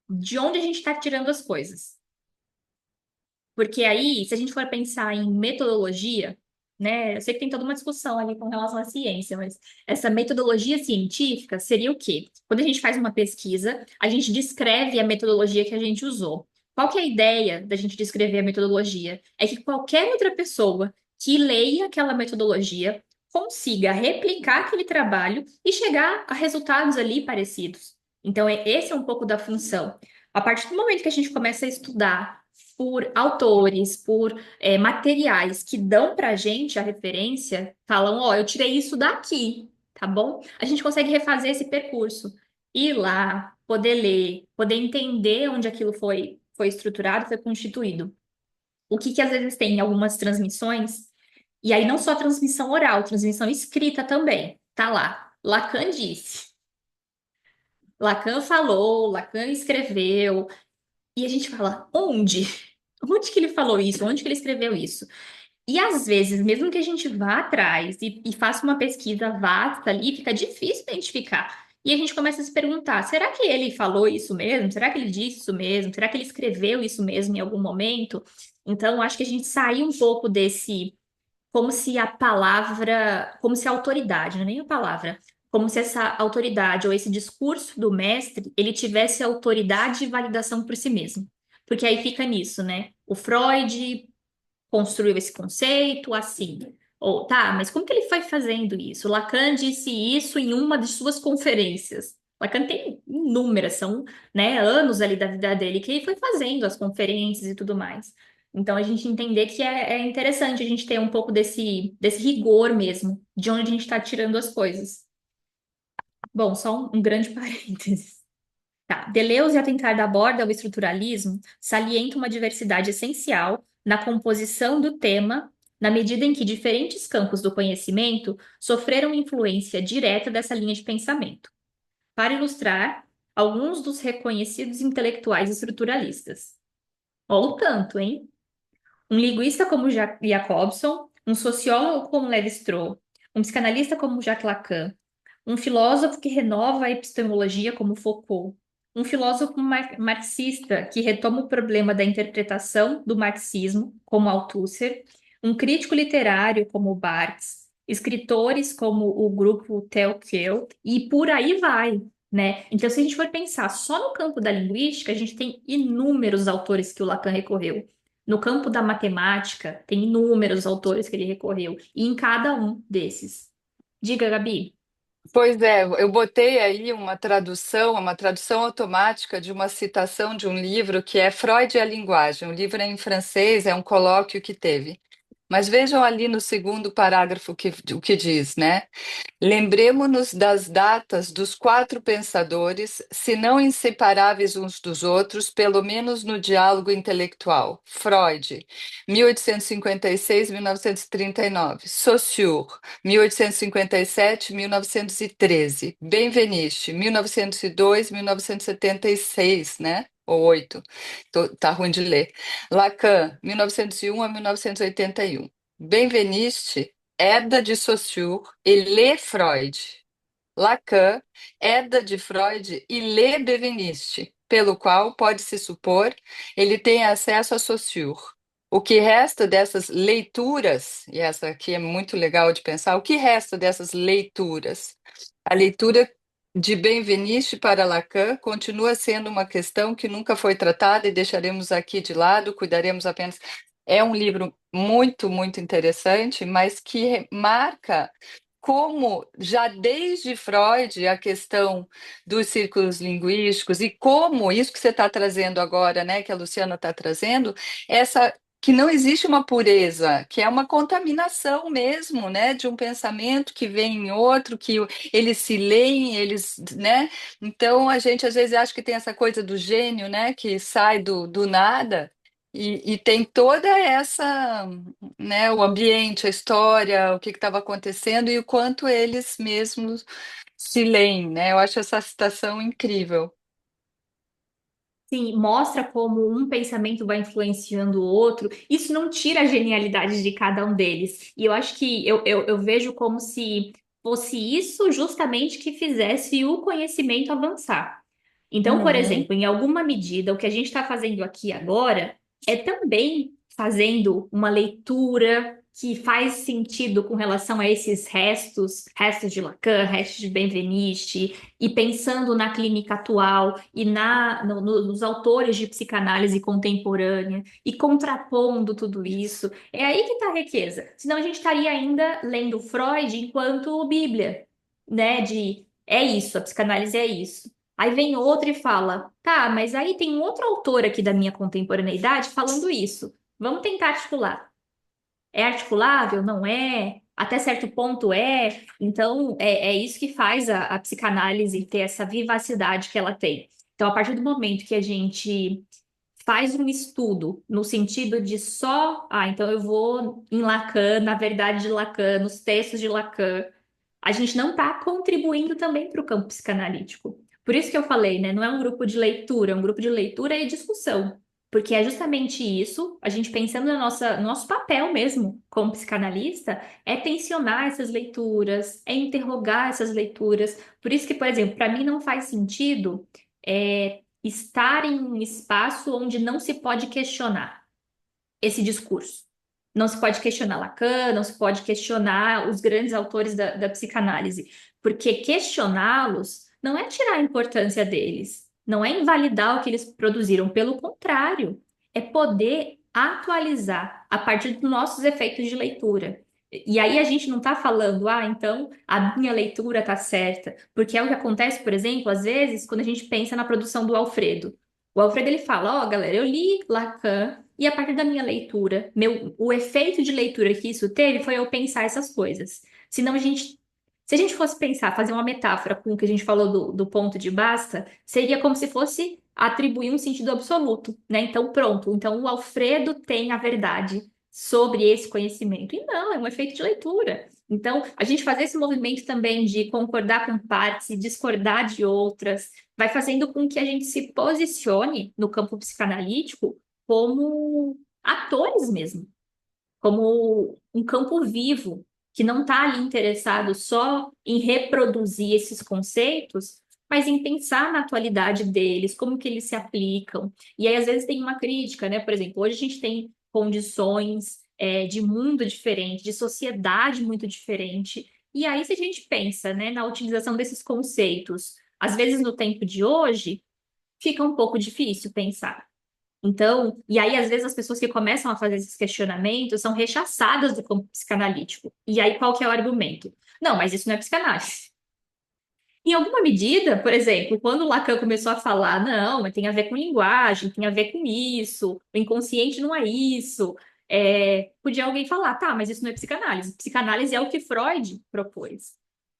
de onde a gente está tirando as coisas. Porque aí, se a gente for pensar em metodologia, né? Eu sei que tem toda uma discussão ali com relação à ciência, mas essa metodologia científica seria o quê? Quando a gente faz uma pesquisa, a gente descreve a metodologia que a gente usou. Qual que é a ideia da gente descrever a metodologia? É que qualquer outra pessoa que leia aquela metodologia consiga replicar aquele trabalho e chegar a resultados ali parecidos. Então, esse é um pouco da função. A partir do momento que a gente começa a estudar por autores, por materiais que dão para a gente a referência, falam, ó, eu tirei isso daqui, tá bom? A gente consegue refazer esse percurso, ir lá, poder ler, poder entender onde aquilo foi estruturado, foi constituído. O que que às vezes tem em algumas transmissões, e aí não só transmissão oral, transmissão escrita também, tá lá. Lacan disse, Lacan falou, Lacan escreveu, e a gente fala, onde? Onde que ele falou isso? Onde que ele escreveu isso? E às vezes, mesmo que a gente vá atrás e faça uma pesquisa vasta ali, fica difícil identificar. E a gente começa a se perguntar: será que ele falou isso mesmo? Será que ele disse isso mesmo? Será que ele escreveu isso mesmo em algum momento? Então, acho que a gente saiu um pouco desse, como se a palavra, como se a autoridade, não é nem a palavra, como se essa autoridade ou esse discurso do mestre, ele tivesse autoridade e validação por si mesmo. Porque aí fica nisso, né? O Freud construiu esse conceito assim. Ou tá, mas como que ele foi fazendo isso? Lacan disse isso em uma de suas conferências. Lacan tem inúmeras, são, né, anos ali da vida dele que ele foi fazendo as conferências e tudo mais. Então a gente entender que é interessante a gente ter um pouco desse rigor mesmo, de onde a gente está tirando as coisas. Bom, só um grande parênteses. Tá. Deleuze, ao tentar dar borda ao estruturalismo, salienta uma diversidade essencial na composição do tema, na medida em que diferentes campos do conhecimento sofreram influência direta dessa linha de pensamento. Para ilustrar, alguns dos reconhecidos intelectuais estruturalistas. Olha o tanto, hein? Um linguista como Jacobson, um sociólogo como Lévi-Strauss, um psicanalista como Jacques Lacan, um filósofo que renova a epistemologia como Foucault, um filósofo marxista que retoma o problema da interpretação do marxismo como Althusser, um crítico literário como Barthes, escritores como o grupo Tolkien e por aí vai, né? Então, se a gente for pensar só no campo da linguística, a gente tem inúmeros autores que o Lacan recorreu. No campo da matemática, tem inúmeros autores que ele recorreu, e em cada um desses. Diga, Gabi. Pois é, eu botei aí uma tradução automática de uma citação de um livro que é Freud e a Linguagem. O livro é em francês, é um colóquio que teve. Mas vejam ali no segundo parágrafo o que diz, né? Lembremo-nos das datas dos quatro pensadores, se não inseparáveis uns dos outros, pelo menos no diálogo intelectual. Freud, 1856-1939. Saussure, 1857-1913. Benveniste, 1902-1976, né? Ou 8. Tá ruim de ler. Lacan, 1901 a 1981. Benveniste herda de Saussure e lê Freud. Lacan herda de Freud e lê Benveniste, pelo qual, pode-se supor, ele tem acesso a Saussure. O que resta dessas leituras, e essa aqui é muito legal de pensar, o que resta dessas leituras? A leitura de Benveniste para Lacan continua sendo uma questão que nunca foi tratada e deixaremos aqui de lado, cuidaremos apenas. É um livro muito, muito interessante, mas que marca como, já desde Freud, a questão dos círculos linguísticos e como isso que você está trazendo agora, né, que a Luciana está trazendo, essa que não existe uma pureza, que é uma contaminação mesmo, né, de um pensamento que vem em outro, que eles se leem, eles, né? Então a gente às vezes acha que tem essa coisa do gênio, né, que sai do nada. E tem toda essa, né, o ambiente, a história, o que estava acontecendo e o quanto eles mesmos se leem, né? Eu acho essa citação incrível. Sim, mostra como um pensamento vai influenciando o outro. Isso não tira a genialidade de cada um deles. E eu acho que eu vejo como se fosse isso justamente que fizesse o conhecimento avançar. Então, por Uhum. exemplo, em alguma medida, o que a gente está fazendo aqui agora é também fazendo uma leitura que faz sentido com relação a esses restos de Lacan, restos de Benveniste, e pensando na clínica atual e nos autores de psicanálise contemporânea, e contrapondo tudo isso. É aí que está a riqueza. Senão a gente estaria ainda lendo Freud enquanto Bíblia, né? De é isso, a psicanálise é isso. Aí vem outro e fala, tá, mas aí tem um outro autor aqui da minha contemporaneidade falando isso. Vamos tentar articular. É articulável? Não é? Até certo ponto é. Então, é isso que faz a psicanálise ter essa vivacidade que ela tem. Então, a partir do momento que a gente faz um estudo no sentido de só, então eu vou em Lacan, na verdade de Lacan, nos textos de Lacan, a gente não está contribuindo também para o campo psicanalítico. Por isso que eu falei, né? Não é um grupo de leitura, é um grupo de leitura e discussão. Porque é justamente isso, a gente pensando no nosso papel mesmo como psicanalista, é tensionar essas leituras, é interrogar essas leituras. Por isso que, por exemplo, para mim não faz sentido estar em um espaço onde não se pode questionar esse discurso. Não se pode questionar Lacan, não se pode questionar os grandes autores da psicanálise, porque questioná-los não é tirar a importância deles, não é invalidar o que eles produziram, pelo contrário, é poder atualizar a partir dos nossos efeitos de leitura. E aí a gente não está falando, então a minha leitura está certa, porque é o que acontece, por exemplo, às vezes, quando a gente pensa na produção do Alfredo. O Alfredo ele fala, galera, eu li Lacan e a partir da minha leitura, o efeito de leitura que isso teve foi eu pensar essas coisas. Senão se a gente fosse pensar, fazer uma metáfora com o que a gente falou do ponto de basta, seria como se fosse atribuir um sentido absoluto, né? Então, pronto. Então, o Alfredo tem a verdade sobre esse conhecimento. E não, é um efeito de leitura. Então, a gente fazer esse movimento também de concordar com partes e discordar de outras, vai fazendo com que a gente se posicione no campo psicanalítico como atores mesmo, como um campo vivo, que não está ali interessado só em reproduzir esses conceitos, mas em pensar na atualidade deles, como que eles se aplicam. E aí, às vezes, tem uma crítica, né? Por exemplo, hoje a gente tem condições de mundo diferente, de sociedade muito diferente. E aí, se a gente pensa, né, na utilização desses conceitos, às vezes no tempo de hoje, fica um pouco difícil pensar. Então, e aí, às vezes, as pessoas que começam a fazer esses questionamentos são rechaçadas do campo psicanalítico. E aí, qual que é o argumento? Não, mas isso não é psicanálise. Em alguma medida, por exemplo, quando Lacan começou a falar, não, mas tem a ver com linguagem, tem a ver com isso, o inconsciente não é isso, podia alguém falar, tá, mas isso não é psicanálise. Psicanálise é o que Freud propôs.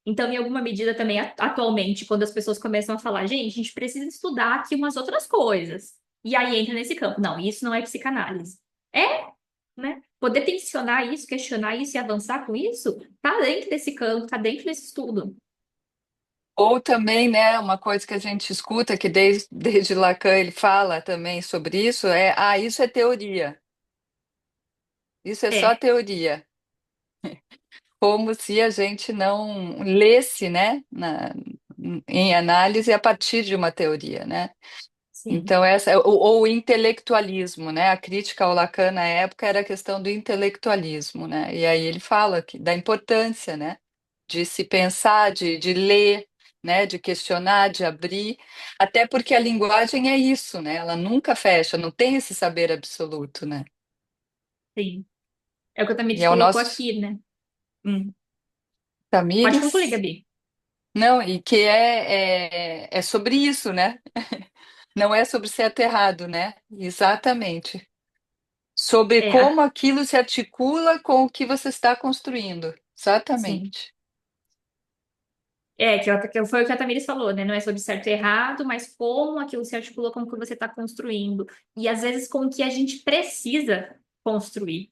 Então, em alguma medida também, atualmente, quando as pessoas começam a falar, gente, a gente precisa estudar aqui umas outras coisas. E aí entra nesse campo. Não, isso não é psicanálise. É, né? Poder tensionar isso, questionar isso e avançar com isso, tá dentro desse campo, tá dentro desse estudo. Ou também, né, uma coisa que a gente escuta, que desde Lacan ele fala também sobre isso, isso é teoria. Isso é só É, teoria. Como se a gente não lesse, né, em análise a partir de uma teoria, né? sim, Então, ou o intelectualismo, né? A crítica ao Lacan na época era a questão do intelectualismo, né? E aí ele fala da importância, né? De se pensar, de ler, né? De questionar, de abrir, até porque a linguagem é isso, né? Ela nunca fecha, não tem esse saber absoluto, né? sim. É o que o E Tamires é o colocou nosso aqui, né? Pode concluir, Tamires, Gabi. não, e que é sobre isso, né? Não é sobre certo e errado, né? Exatamente. Sobre É, como aquilo se articula com o que você está construindo. sim. Exatamente. Que foi o que a Tamires falou, né? Não é sobre certo e errado, mas como aquilo se articula com o que você está construindo. E às vezes com o que a gente precisa construir,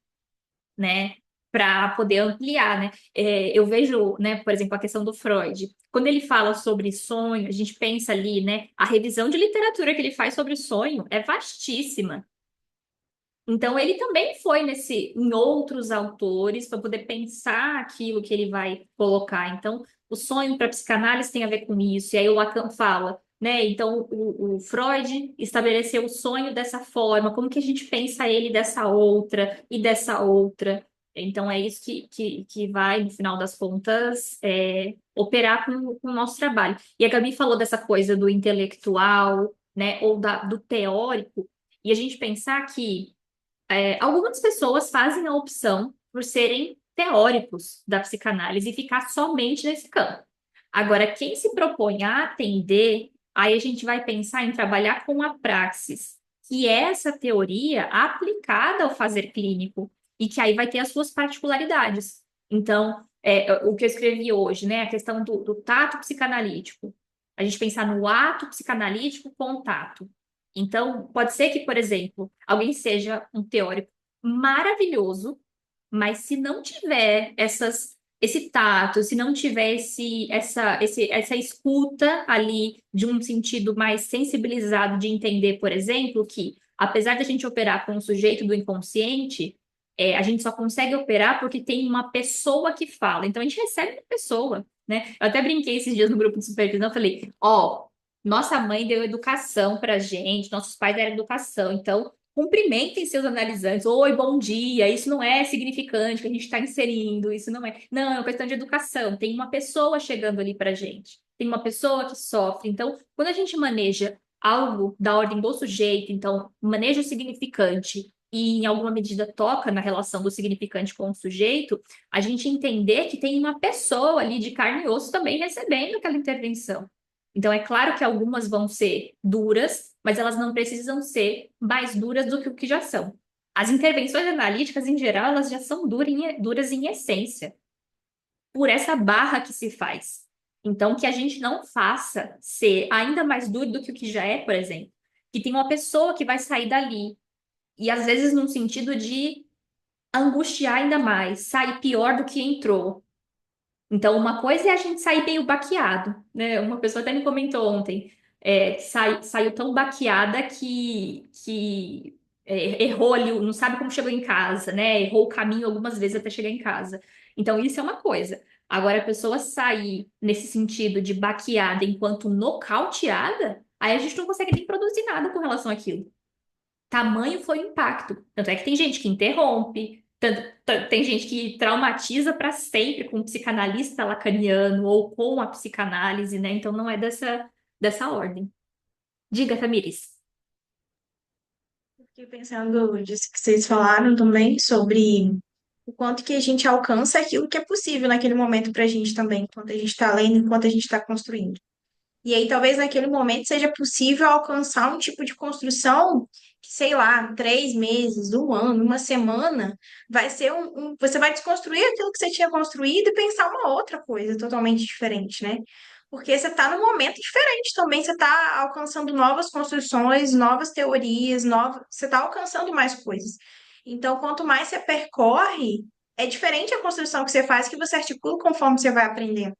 né? Para poder ampliar, né? Eu vejo, né, por exemplo, a questão do Freud. Quando ele fala sobre sonho, a gente pensa ali, né? A revisão de literatura que ele faz sobre o sonho é vastíssima. Então, ele também foi em outros autores para poder pensar aquilo que ele vai colocar. Então, o sonho para psicanálise tem a ver com isso. E aí o Lacan fala, né? Então, o Freud estabeleceu o sonho dessa forma. Como que a gente pensa ele dessa outra e dessa outra? Então, é isso que vai, no final das contas, operar com o nosso trabalho. E a Gabi falou dessa coisa do intelectual, né, ou do teórico, e a gente pensar que algumas pessoas fazem a opção por serem teóricos da psicanálise e ficar somente nesse campo. Agora, quem se propõe a atender, aí a gente vai pensar em trabalhar com a praxis, que é essa teoria aplicada ao fazer clínico, e que aí vai ter as suas particularidades. Então, o que eu escrevi hoje, né, a questão do tato psicanalítico, a gente pensar no ato psicanalítico com o tato. Então, pode ser que, por exemplo, alguém seja um teórico maravilhoso, mas se não tiver esse tato, se não tiver essa escuta ali de um sentido mais sensibilizado de entender, por exemplo, que apesar de a gente operar com o sujeito do inconsciente, a gente só consegue operar porque tem uma pessoa que fala. Então a gente recebe uma pessoa, né? Eu até brinquei esses dias no grupo de supervisão, eu falei, ó, nossa mãe deu educação pra gente, nossos pais deram educação, então cumprimentem seus analisantes. Oi, bom dia. Isso não é significante que a gente está inserindo. Isso não é. Não, é uma questão de educação. Tem uma pessoa chegando ali para a gente. Tem uma pessoa que sofre. Então, quando a gente maneja algo da ordem do sujeito, então, maneja o significante e, em alguma medida, toca na relação do significante com o sujeito, a gente entender que tem uma pessoa ali de carne e osso também recebendo aquela intervenção. Então, é claro que algumas vão ser duras, mas elas não precisam ser mais duras do que o que já são. As intervenções analíticas, em geral, elas já são duras em essência, por essa barra que se faz. Então, que a gente não faça ser ainda mais duro do que o que já é, por exemplo. Que tem uma pessoa que vai sair dali, e às vezes num sentido de angustiar ainda mais, sair pior do que entrou. Então, uma coisa é a gente sair meio baqueado, né? Uma pessoa até me comentou ontem, saiu tão baqueada que errou ali, não sabe como chegou em casa, né? Errou o caminho algumas vezes até chegar em casa. Então, isso é uma coisa. Agora, a pessoa sair nesse sentido de baqueada enquanto nocauteada, aí a gente não consegue nem produzir nada com relação àquilo. Tamanho foi o impacto. Tanto é que tem gente que interrompe, tem gente que traumatiza para sempre com um psicanalista lacaniano ou com a psicanálise, né? Então não é dessa ordem. Diga, Tamires. Fiquei pensando disso que vocês falaram também sobre o quanto que a gente alcança aquilo que é possível naquele momento para a gente também, enquanto a gente está lendo, enquanto a gente está construindo. E aí, talvez naquele momento seja possível alcançar um tipo de construção que, sei lá, 3 meses, um ano, uma semana, vai ser você vai desconstruir aquilo que você tinha construído e pensar uma outra coisa totalmente diferente, né? Porque você está num momento diferente também, você está alcançando novas construções, novas teorias, você está alcançando mais coisas. Então, quanto mais você percorre, é diferente a construção que você faz, que você articula conforme você vai aprendendo.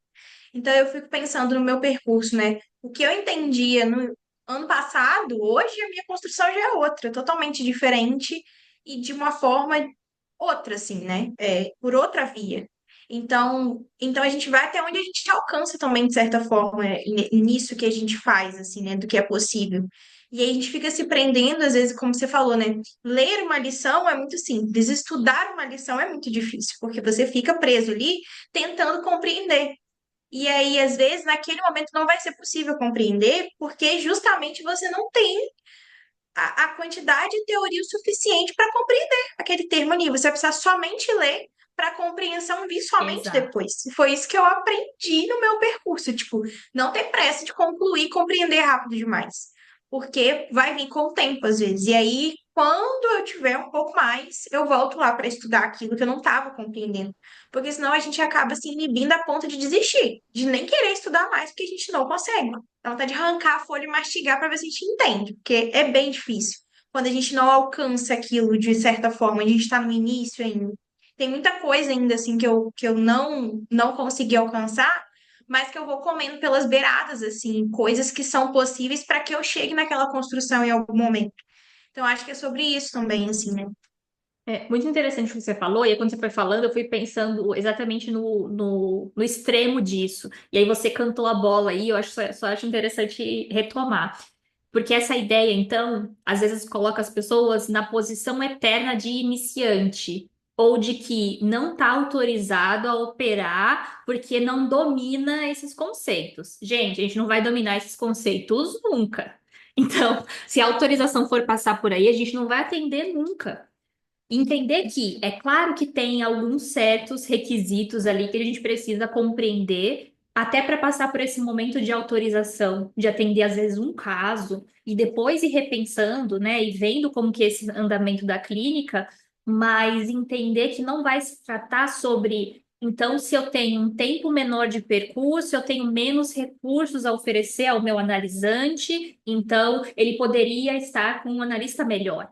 Então, eu fico pensando no meu percurso, né? O que eu entendia no ano passado, hoje a minha construção já é outra, totalmente diferente e de uma forma outra, assim, né? Por outra via. Então a gente vai até onde a gente alcança também, de certa forma, nisso que a gente faz, assim, né? Do que é possível. E aí a gente fica se prendendo, às vezes, como você falou, né? Ler uma lição é muito simples, estudar uma lição é muito difícil, porque você fica preso ali tentando compreender. E aí, às vezes, naquele momento não vai ser possível compreender, porque justamente você não tem a quantidade de teoria o suficiente para compreender aquele termo ali. Você vai precisar somente ler para a compreensão vir somente Exato. depois. E foi isso que eu aprendi no meu percurso. Tipo, não ter pressa de concluir e compreender rápido demais. Porque vai vir com o tempo, às vezes. E aí, quando eu tiver um pouco mais, eu volto lá para estudar aquilo que eu não estava compreendendo. Porque senão a gente acaba se inibindo a ponto de desistir, de nem querer estudar mais, porque a gente não consegue. Dá vontade de arrancar a folha e mastigar para ver se a gente entende, porque é bem difícil. Quando a gente não alcança aquilo de certa forma, a gente está no início ainda. Tem muita coisa ainda assim que eu não consegui alcançar, mas que eu vou comendo pelas beiradas, assim, coisas que são possíveis para que eu chegue naquela construção em algum momento. Então, acho que é sobre isso também, assim, né? É muito interessante o que você falou, e aí quando você foi falando, eu fui pensando exatamente no extremo disso. E aí você cantou a bola aí, eu acho, só acho interessante retomar. Porque essa ideia, então, às vezes coloca as pessoas na posição eterna de iniciante, ou de que não está autorizado a operar porque não domina esses conceitos. Gente, a gente não vai dominar esses conceitos nunca. Então, se a autorização for passar por aí, a gente não vai atender nunca. Entender que é claro que tem alguns certos requisitos ali que a gente precisa compreender, até para passar por esse momento de autorização, de atender às vezes um caso, e depois ir repensando, né, e vendo como que é esse andamento da clínica, mas entender que não vai se tratar sobre, então, se eu tenho um tempo menor de percurso, eu tenho menos recursos a oferecer ao meu analisante, então ele poderia estar com um analista melhor.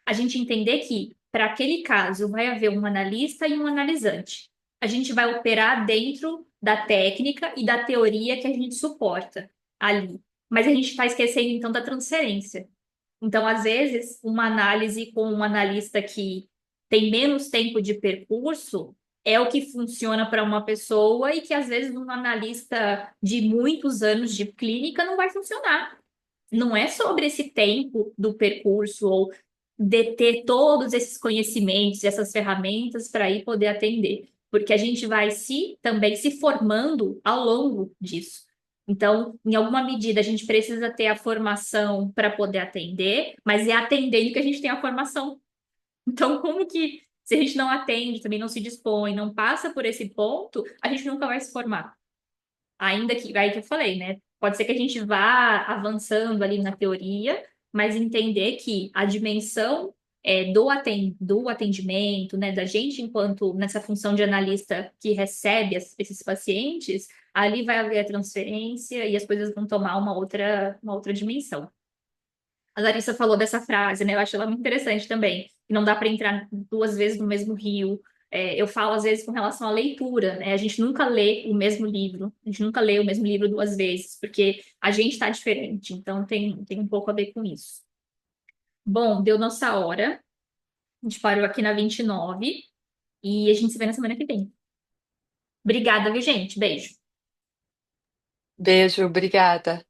A gente entender que, para aquele caso, vai haver um analista e um analisante. A gente vai operar dentro da técnica e da teoria que a gente suporta ali. Mas a gente está esquecendo, então, da transferência. Então, às vezes, uma análise com um analista que tem menos tempo de percurso é o que funciona para uma pessoa e que, às vezes, um analista de muitos anos de clínica não vai funcionar. Não é sobre esse tempo do percurso ou deter todos esses conhecimentos, essas ferramentas para ir poder atender, porque a gente vai também se formando ao longo disso. Então, em alguma medida, a gente precisa ter a formação para poder atender, mas é atendendo que a gente tem a formação. Então, como que, se a gente não atende, também não se dispõe, não passa por esse ponto, a gente nunca vai se formar. Ainda que, aí que eu falei, né? Pode ser que a gente vá avançando ali na teoria, mas entender que a dimensão do atendimento, né, da gente enquanto nessa função de analista que recebe esses pacientes, ali vai haver a transferência e as coisas vão tomar uma outra dimensão. A Larissa falou dessa frase, né? Eu acho ela muito interessante também. Que não dá para entrar duas vezes no mesmo rio. Eu falo, às vezes, com relação à leitura, né? A gente nunca lê o mesmo livro, a gente nunca lê o mesmo livro duas vezes, porque a gente está diferente. Então, tem um pouco a ver com isso. Bom, deu nossa hora. A gente parou aqui na 29 e a gente se vê na semana que vem. Obrigada, viu, gente? Beijo. Beijo, obrigada.